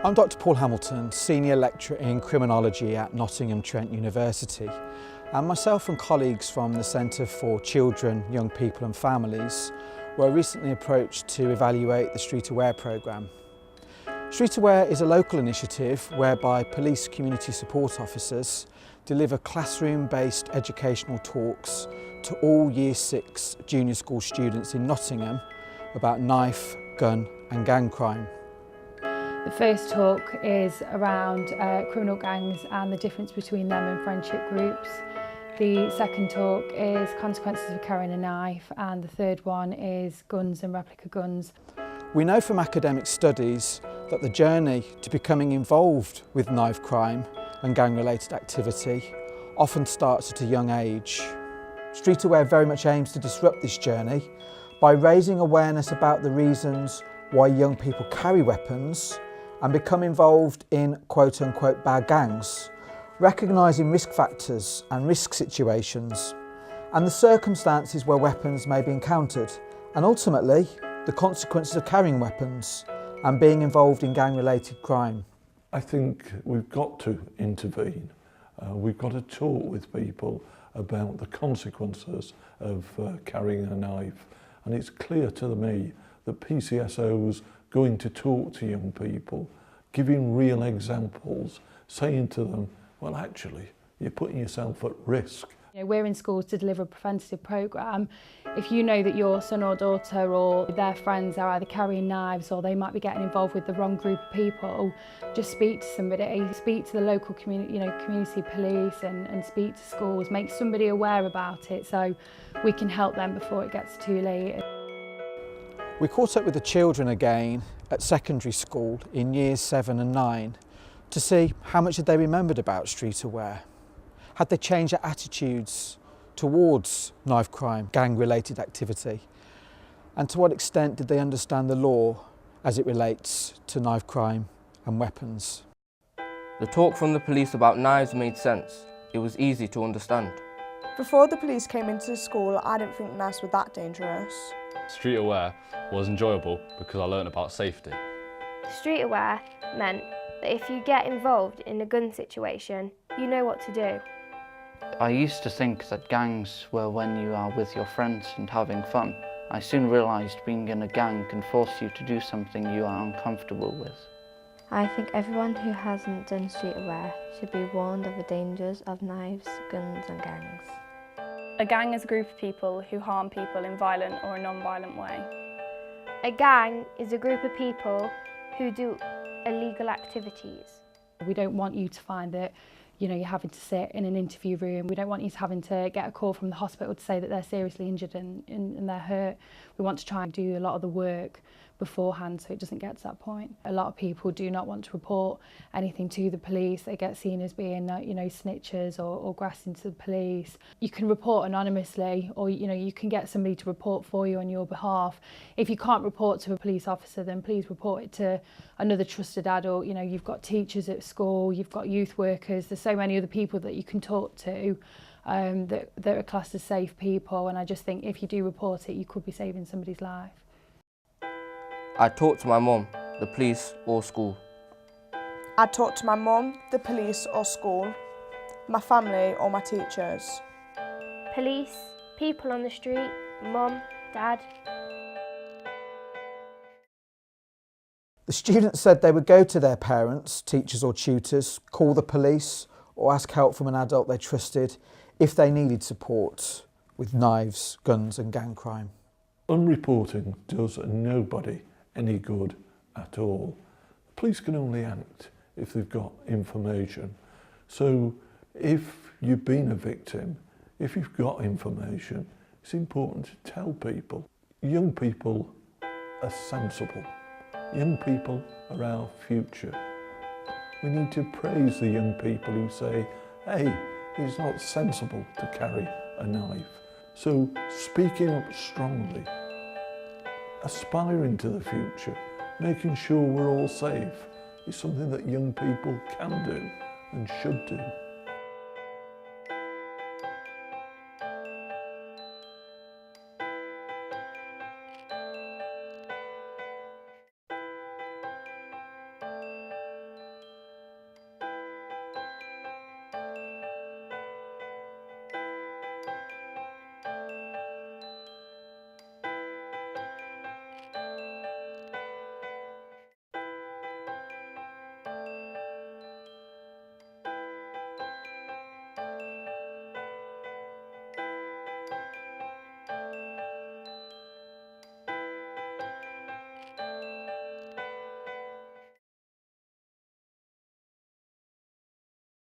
I'm Dr. Paul Hamilton, Senior Lecturer in Criminology at Nottingham Trent University, and myself and colleagues from the Centre for Children, Young People and Families were recently approached to evaluate the Street Aware programme. Street Aware is a local initiative whereby police community support officers deliver classroom-based educational talks to all Year 6 junior school students in Nottingham about knife, gun and gang crime. The first talk is around criminal gangs and the difference between them and friendship groups. The second talk is consequences of carrying a knife, and the third one is guns and replica guns. We know from academic studies that the journey to becoming involved with knife crime and gang-related activity often starts at a young age. Street Aware very much aims to disrupt this journey by raising awareness about the reasons why young people carry weapons and become involved in quote-unquote bad gangs, recognising risk factors and risk situations and the circumstances where weapons may be encountered, and ultimately the consequences of carrying weapons and being involved in gang-related crime. I think we've got to intervene. We've got to talk with people about the consequences of carrying a knife, and it's clear to me that PCSOs going to talk to young people, giving real examples, saying to them, well, actually, you're putting yourself at risk. You know, we're in schools to deliver a preventative programme. If you know that your son or daughter or their friends are either carrying knives or they might be getting involved with the wrong group of people, just speak to somebody, speak to the local community, community police and speak to schools, make somebody aware about it so we can help them before it gets too late. We caught up with the children again at secondary school in years 7 and 9 to see how much they remembered about Street Aware. Had they changed their attitudes towards knife crime, gang-related activity? And to what extent did they understand the law as it relates to knife crime and weapons? The talk from the police about knives made sense. It was easy to understand. Before the police came into the school, I didn't think knives were that dangerous. Street Aware was enjoyable because I learned about safety. Street Aware meant that if you get involved in a gun situation, you know what to do. I used to think that gangs were when you are with your friends and having fun. I soon realised being in a gang can force you to do something you are uncomfortable with. I think everyone who hasn't done Street Aware should be warned of the dangers of knives, guns and gangs. A gang is a group of people who harm people in violent or a non-violent way. A gang is a group of people who do illegal activities. We don't want you to find that you're having to sit in an interview room. We don't want you to having to get a call from the hospital to say that they're seriously injured and they're hurt. We want to try and do a lot of the work beforehand so it doesn't get to that point. A lot of people do not want to report anything to the police. They get seen as being snitchers or grassing to the police. You can report anonymously, or you can get somebody to report for you on your behalf. If you can't report to a police officer, then please report it to another trusted adult. You've got teachers at school, you've got youth workers, there's so many other people that you can talk to that are classed as safe people, and I just think if you do report it, you could be saving somebody's life. I talked to my mum, the police or school. I'd talk to my mum, the police or school, my family or my teachers. Police, people on the street, mum, dad. The students said they would go to their parents, teachers or tutors, call the police or ask help from an adult they trusted if they needed support with knives, guns and gang crime. Unreporting does nobody any good at all. Police can only act if they've got information. So if you've been a victim, if you've got information, it's important to tell people. Young people are sensible. Young people are our future. We need to praise the young people who say, hey, it's not sensible to carry a knife. So speaking up strongly, aspiring to the future, making sure we're all safe is something that young people can do and should do.